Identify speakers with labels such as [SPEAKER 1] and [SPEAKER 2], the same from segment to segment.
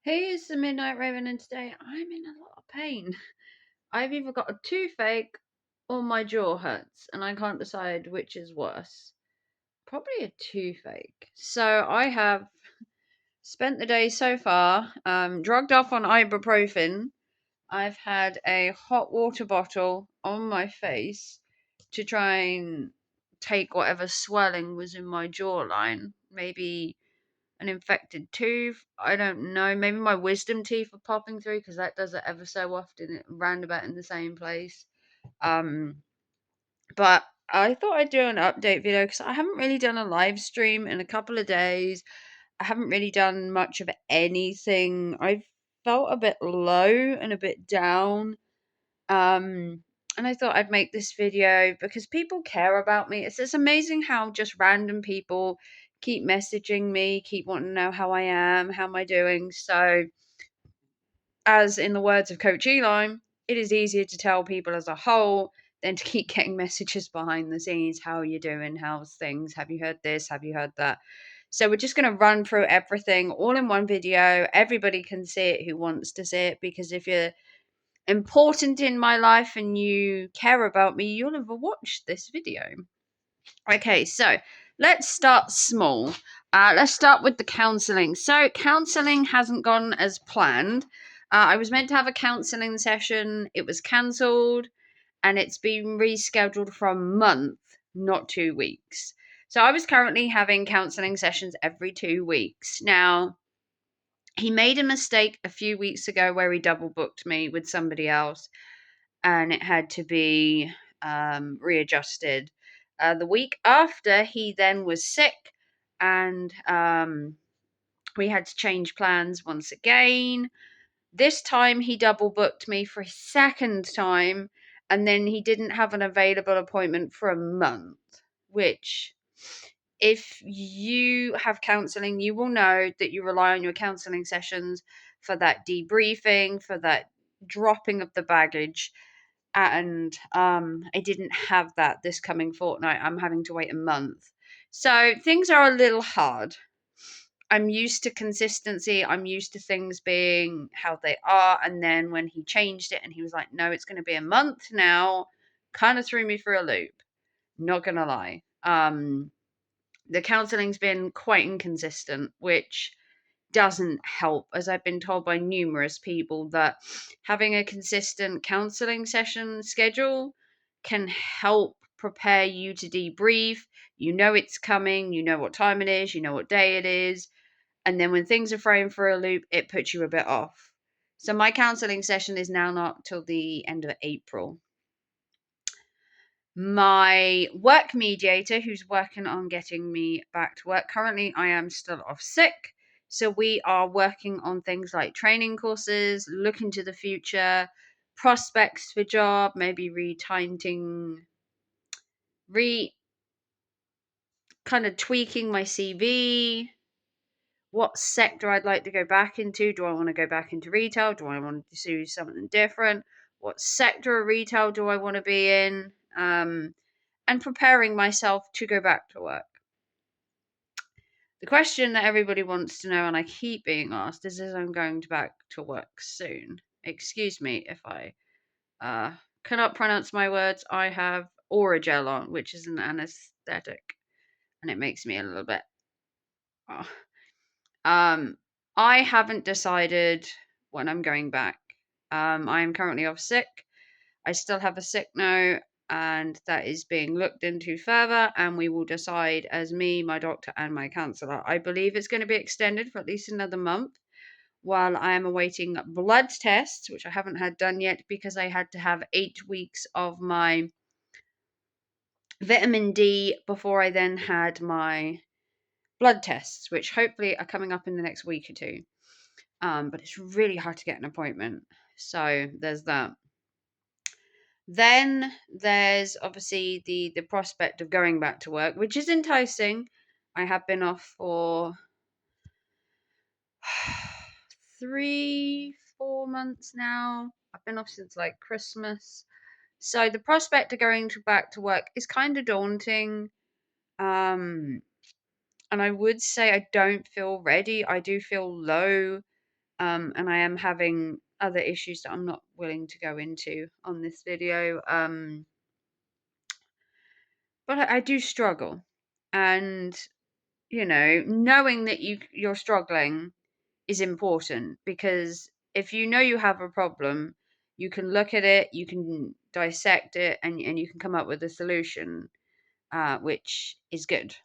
[SPEAKER 1] Hey, it's the Midnight Raven, and today I'm in a lot of pain. I've either got a toothache or my jaw hurts, and I can't decide which is worse. Probably a toothache. So I have spent the day so far drugged off on ibuprofen. I've had a hot water bottle on my face to try and take whatever swelling was in my jawline. Maybe an infected tooth. I don't know. Maybe my wisdom teeth are popping through because that does it ever so often, roundabout in the same place. Um, but I thought I'd do an update video because I haven't really done a live stream in a couple of days. I haven't really done much of anything. I felt a bit low and a bit down. Um, and I thought I'd make this video because people care about me. It's amazing how just random people keep messaging me, keep wanting to know how I am, how am I doing. So, as in the words of Coach Eli, it is easier to tell people as a whole than to keep getting messages behind the scenes. How are you doing? How's things? Have you heard this? Have you heard that? So, we're just going to run through everything all in one video. Everybody can see it who wants to see it, because if you're important in my life and you care about me, you'll have watched this video. Okay, so let's start small. Let's start with the counselling. So, counselling hasn't gone as planned. I was meant to have a counselling session, it was cancelled, and it's been rescheduled for a month, not 2 weeks. So, I was currently having counselling sessions every 2 weeks. Now, he made a mistake a few weeks ago where he double booked me with somebody else, and it had to be readjusted. The week after, he then was sick, and we had to change plans once again. This time, he double booked me for a second time, and then he didn't have an available appointment for a month, which, if you have counseling, you will know that you rely on your counseling sessions for that debriefing, for that dropping of the baggage. And I didn't have that this coming fortnight. I'm having to wait a month. So things are a little hard. I'm used to consistency. I'm used to things being how they are. And then when he changed it and he was like, no, it's going to be a month now, kind of threw me for a loop. Not going to lie. The counseling's been quite inconsistent, which doesn't help, as I've been told by numerous people that having a consistent counseling session schedule can help prepare you to debrief. You know it's coming, you know what time it is, you know what day it is, and then when things are thrown for a loop, it puts you a bit off. So my counseling session is now not till the end of April. My work mediator, who's working on getting me back to work, currently I am still off sick. So we are working on things like training courses, looking to the future, prospects for job, maybe re kind of tweaking my CV, what sector I'd like to go back into. Do I want to go back into retail? Do I want to do something different? What sector of retail do I want to be in? And preparing myself to go back to work. The question that everybody wants to know, and I keep being asked, is I'm going back to work soon. Excuse me if I cannot pronounce my words. I have Oragel on, which is an anesthetic, and it makes me a little bit. Oh. I haven't decided when I'm going back. I am currently off sick. I still have a sick note, and that is being looked into further, and we will decide as me, my doctor, and my counsellor. I believe it's going to be extended for at least another month while I am awaiting blood tests, which I haven't had done yet because I had to have 8 weeks of my vitamin D before I then had my blood tests, which hopefully are coming up in the next week or two. But it's really hard to get an appointment. So there's that. Then there's obviously the prospect of going back to work, which is enticing. I have been off for 3-4 months now. I've been off since like Christmas. So the prospect of going back to work is kind of daunting. And I would say I don't feel ready. I do feel low. And I am having other issues that I'm not willing to go into on this video. But I do struggle, and knowing that you're struggling is important, because if you know you have a problem, you can look at it, you can dissect it, and you can come up with a solution, which is good.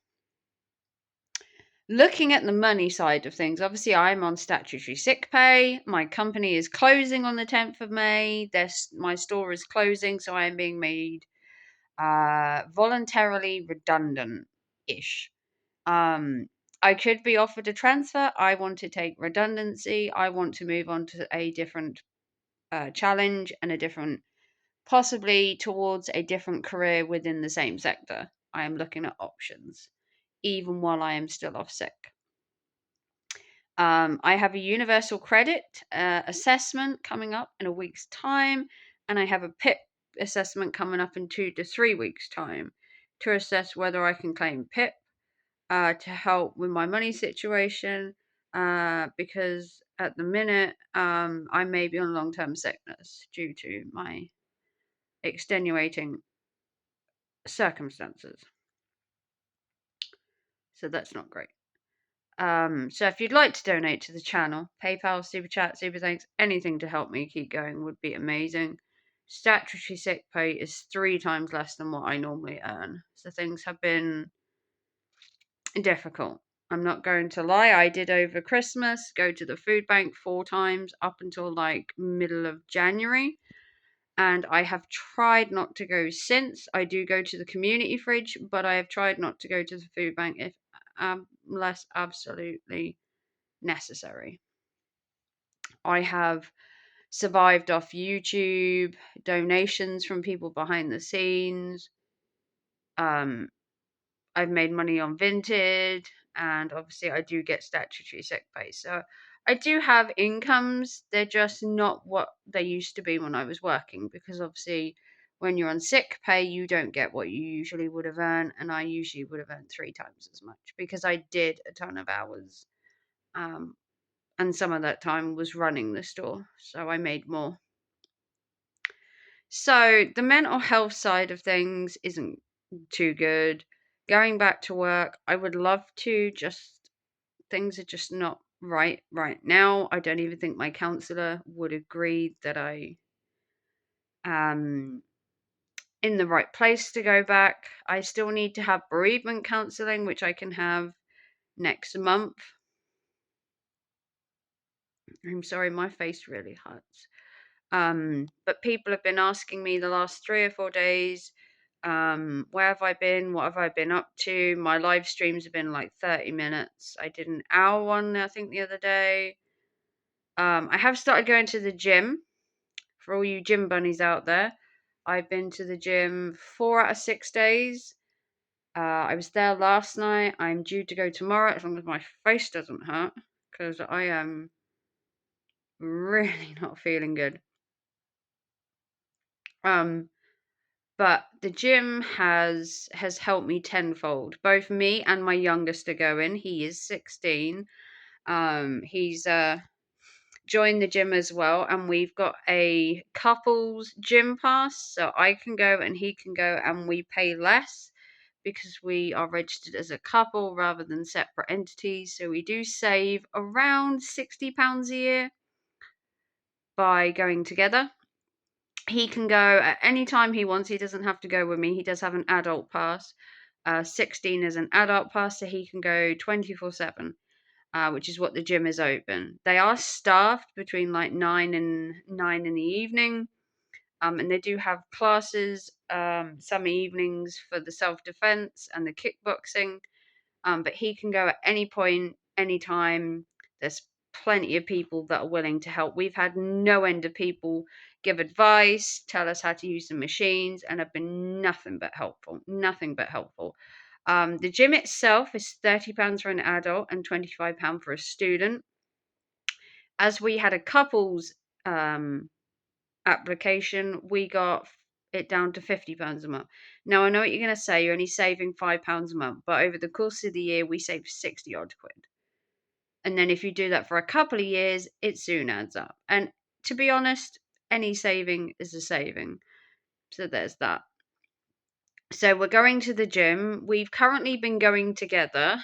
[SPEAKER 1] Looking at the money side of things, obviously I'm on statutory sick pay. My company is closing on the 10th of May. My store is closing, so I am being made voluntarily redundant ish. I could be offered a transfer. I want to take redundancy. I want to move on to a different challenge and possibly towards a different career within the same sector. I am looking at options, even while I am still off sick. I have a universal credit assessment coming up in a week's time, and I have a PIP assessment coming up in 2 to 3 weeks' time to assess whether I can claim PIP to help with my money situation, because at the minute I may be on long-term sickness due to my extenuating circumstances. So that's not great. So if you'd like to donate to the channel, PayPal, Super Chat, Super Thanks, anything to help me keep going would be amazing. Statutory sick pay is 3 times less than what I normally earn. So things have been difficult. I'm not going to lie. I did over Christmas go to the food bank 4 times up until like middle of January. And I have tried not to go since. I do go to the community fridge, but I have tried not to go to the food bank unless absolutely necessary. I have survived off YouTube, donations from people behind the scenes. I've made money on Vinted, and obviously I do get statutory sick pay. So I do have incomes. They're just not what they used to be when I was working, because obviously when you're on sick pay, you don't get what you usually would have earned, and I usually would have earned 3 times as much because I did a ton of hours. And some of that time was running the store, so I made more. So the mental health side of things isn't too good. Going back to work, I would love to, just things are just not right now. I don't even think my counselor would agree that I am in the right place to go back. I still need to have bereavement counseling, which I can have next month. I'm sorry, my face really hurts. But people have been asking me the last 3 or 4 days, where have I been? What have I been up to? My live streams have been like 30 minutes. I did an hour one, I think, the other day. I have started going to the gym. For all you gym bunnies out there, I've been to the gym 4 out of 6 days. I was there last night. I'm due to go tomorrow, as long as my face doesn't hurt, because I am really not feeling good. But the gym has helped me tenfold. Both me and my youngest are going. He is 16. He's joined the gym as well, and we've got a couples gym pass, so I can go and he can go, and we pay less because we are registered as a couple rather than separate entities. So we do save around £60 a year by going together. He can go at any time he wants. He doesn't have to go with me. He does have an adult pass. 16 is an adult pass, so he can go 24/7, which is what the gym is open. They are staffed between like 9 and 9 in the evening, and they do have classes some evenings for the self-defense and the kickboxing. But he can go at any point, anytime. There's plenty of people that are willing to help. We've had no end of people give advice, tell us how to use the machines, and have been nothing but helpful. Nothing but helpful. The gym itself is £30 for an adult and £25 for a student. As we had a couples application, we got it down to £50 a month. Now, I know what you're going to say, you're only saving £5 a month, but over the course of the year, we saved 60 odd quid. And then if you do that for a couple of years, it soon adds up. And to be honest, any saving is a saving. So there's that. So we're going to the gym. We've currently been going together.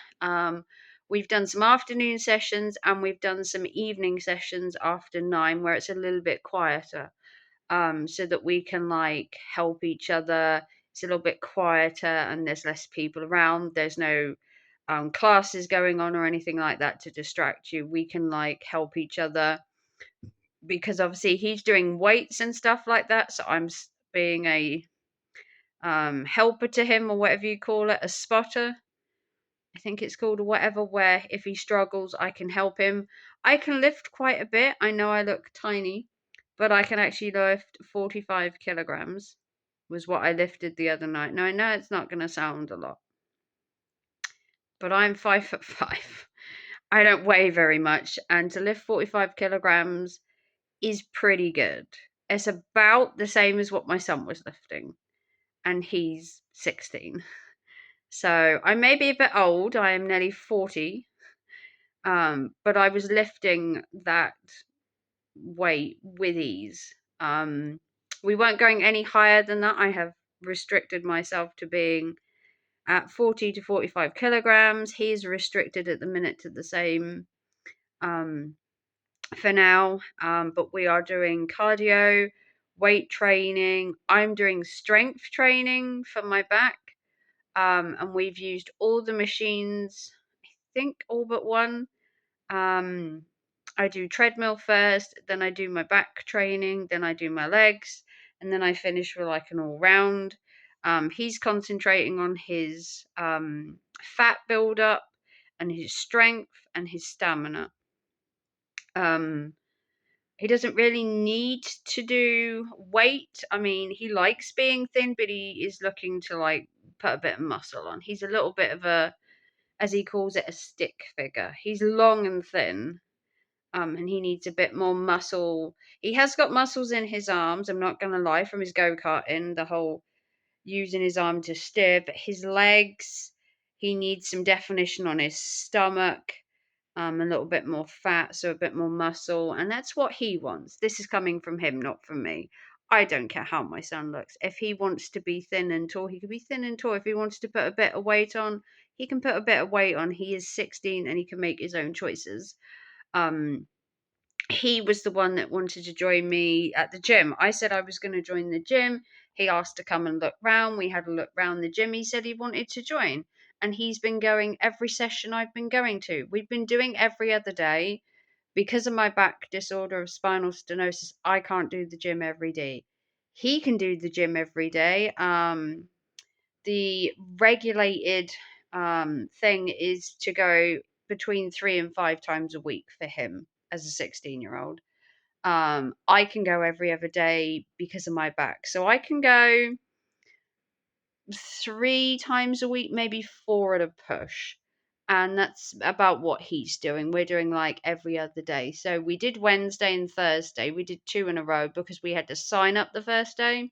[SPEAKER 1] We've done some afternoon sessions and we've done some evening sessions after 9 where it's a little bit quieter. So that we can like help each other. It's a little bit quieter and there's less people around. There's no classes going on or anything like that to distract you. We can like help each other because obviously he's doing weights and stuff like that. So I'm being a helper to him or whatever you call it, a spotter. I think it's called or whatever, where if he struggles, I can help him. I can lift quite a bit. I know I look tiny, but I can actually lift 45 kilograms, was what I lifted the other night. Now, I know it's not going to sound a lot, but I'm 5'5". I don't weigh very much, and to lift 45 kilograms is pretty good. It's about the same as what my son was lifting, and he's 16. So I may be a bit old. I am nearly 40. But I was lifting that weight with ease. We weren't going any higher than that. I have restricted myself to being at 40 to 45 kilograms. He's restricted at the minute to the same for now. But we are doing cardio, weight training. I'm doing strength training for my back. And we've used all the machines, I think all but one. I do treadmill first, then I do my back training, then I do my legs, and then I finish with like an all round. He's concentrating on his fat buildup and his strength and his stamina. Um, he doesn't really need to do weight. I mean, he likes being thin, but he is looking to like put a bit of muscle on. He's a little bit of a, as he calls it, a stick figure. He's long and thin, and he needs a bit more muscle. He has got muscles in his arms, I'm not going to lie, from his go-karting, the whole using his arm to steer, but his legs, he needs some definition on his stomach, a little bit more fat, so a bit more muscle, and that's what he wants. This is coming from him, not from me. I don't care how my son looks. If he wants to be thin and tall, he can be thin and tall. If he wants to put a bit of weight on, he can put a bit of weight on. He is 16 and he can make his own choices. Um, he was the one that wanted to join me at the gym. I said I was going to join the gym. He asked to come and look round. We had a look round the gym. He said he wanted to join. And he's been going every session I've been going to. We've been doing every other day. Because of my back disorder of spinal stenosis, I can't do the gym every day. He can do the gym every day. The regulated thing is to go between 3 and 5 times a week for him as a 16-year-old. I can go every other day because of my back. So I can go 3 times a week, maybe four at a push. And that's about what he's doing. We're doing like every other day. So we did Wednesday and Thursday. We did 2 in a row because we had to sign up the first day.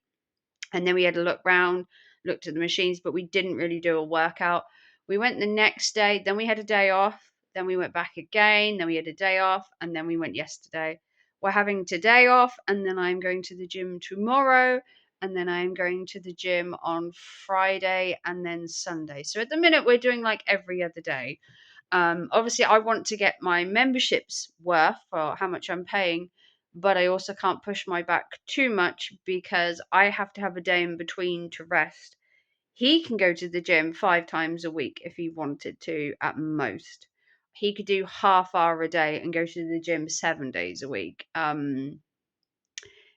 [SPEAKER 1] And then we had a look round, looked at the machines, but we didn't really do a workout. We went the next day, then we had a day off, then we went back again, then we had a day off, and then we went yesterday. We're having today off, and then I'm going to the gym tomorrow, and then I'm going to the gym on Friday and then Sunday. So at the minute, we're doing like every other day. Obviously, I want to get my membership's worth for how much I'm paying, but I also can't push my back too much because I have to have a day in between to rest. He can go to the gym 5 times a week if he wanted to, at most. He could do half hour a day and go to the gym 7 days a week.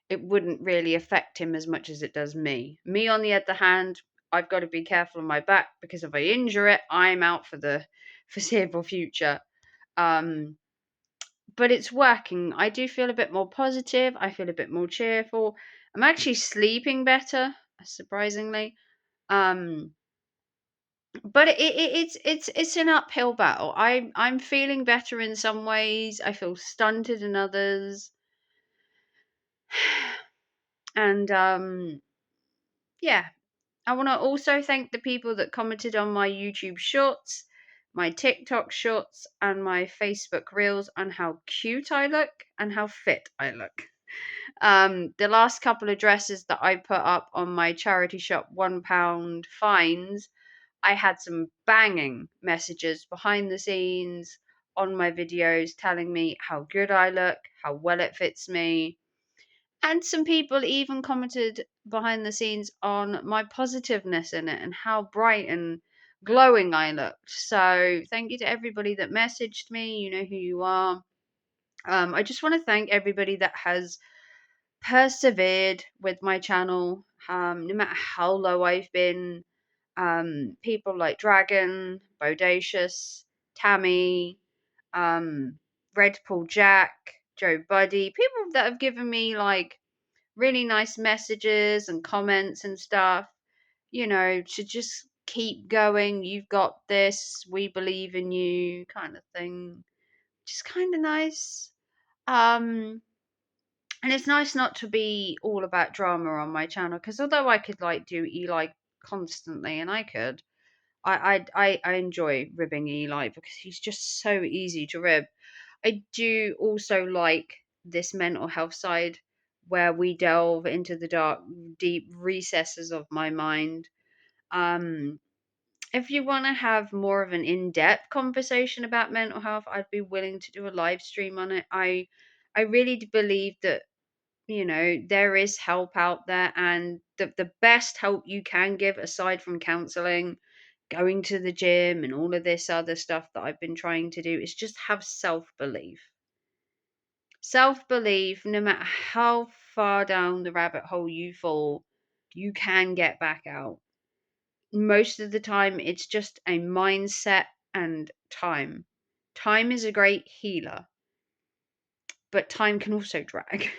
[SPEAKER 1] It wouldn't really affect him as much as it does me. Me, on the other hand, I've got to be careful of my back because if I injure it, I'm out for the foreseeable future. Um, but it's working. I do feel a bit more positive. I feel a bit more cheerful. I'm actually sleeping better, surprisingly. Um, but it's an uphill battle. I'm feeling better in some ways. I feel stunted in others, and yeah. I want to also thank the people that commented on my YouTube shorts. my TikTok shorts, and my Facebook reels on how cute I look and how fit I look. The last couple of dresses that I put up on my charity shop £1 fines, I had some banging messages behind the scenes on my videos telling me how good I look, how well it fits me. And some people even commented behind the scenes on my positiveness in it and how bright and glowing I looked. So thank you to everybody that messaged me. You know who you are. I just want to thank everybody that has persevered with my channel, no matter how low I've been. People like Dragon, Bodacious, Tammy, Red Paul Jack, Joe Buddy, people that have given me like really nice messages and comments and stuff, to just keep going. You've got this. We believe in you, kind of thing. Just kind of nice. Um, and it's nice not to be all about drama on my channel because although I could like do Eli constantly, and I could, I enjoy ribbing Eli because he's just so easy to rib. I do also like this mental health side where we delve into the dark, deep recesses of my mind. Um, if you want to have more of an in-depth conversation about mental health, I'd be willing to do a live stream on it. I really do believe that there is help out there, and the best help you can give aside from counseling, going to the gym, and all of this other stuff that I've been trying to do is just have self-belief. Self-belief, no matter how far down the rabbit hole you fall, you can get back out. Most of the time, it's just a mindset and time. Time is a great healer, but time can also drag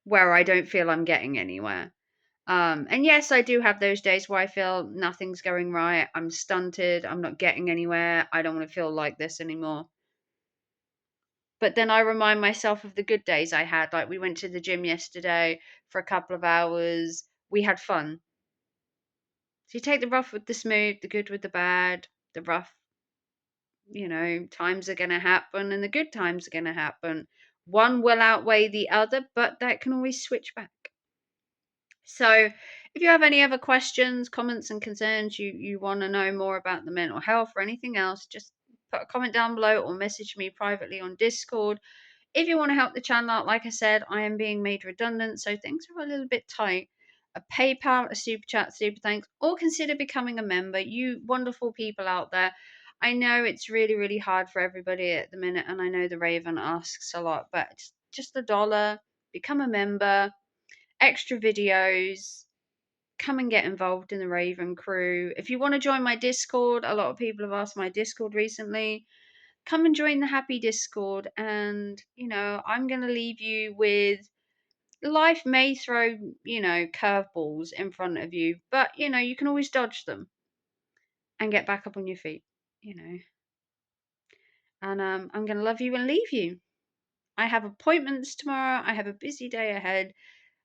[SPEAKER 1] where I don't feel I'm getting anywhere. And yes, I do have those days where I feel nothing's going right. I'm stunted. I'm not getting anywhere. I don't want to feel like this anymore. But then I remind myself of the good days I had. Like we went to the gym yesterday for a couple of hours. We had fun. So you take the rough with the smooth, the good with the bad. The rough, times are going to happen and the good times are going to happen. One will outweigh the other, but that can always switch back. So, if you have any other questions, comments, and concerns, you want to know more about the mental health or anything else, just put a comment down below or message me privately on Discord. If you want to help the channel out, like I said, I am being made redundant, so things are a little bit tight. A PayPal, a super chat, super thanks, or consider becoming a member. You wonderful people out there. I know it's really, really hard for everybody at the minute, and I know the Raven asks a lot, but it's just $1. Become a member, extra videos, come and get involved in the Raven crew. If you want to join my Discord, a lot of people have asked my Discord recently. Come and join the happy Discord, and I'm going to leave you with life may throw, curveballs in front of you, but you can always dodge them and get back up on your feet, you know. And I'm going to love you and leave you. I have appointments tomorrow. I have a busy day ahead.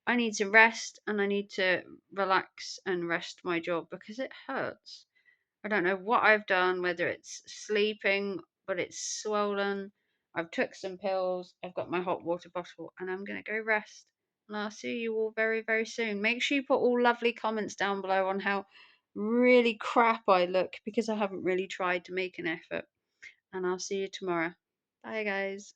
[SPEAKER 1] I need to rest and I need to relax and rest my jaw because it hurts. I don't know what I've done, whether it's sleeping, but it's swollen. I've took some pills. I've got my hot water bottle and I'm going to go rest. And I'll see you all very, very soon. Make sure you put all lovely comments down below on how really crap I look because I haven't really tried to make an effort. And I'll see you tomorrow. Bye, guys.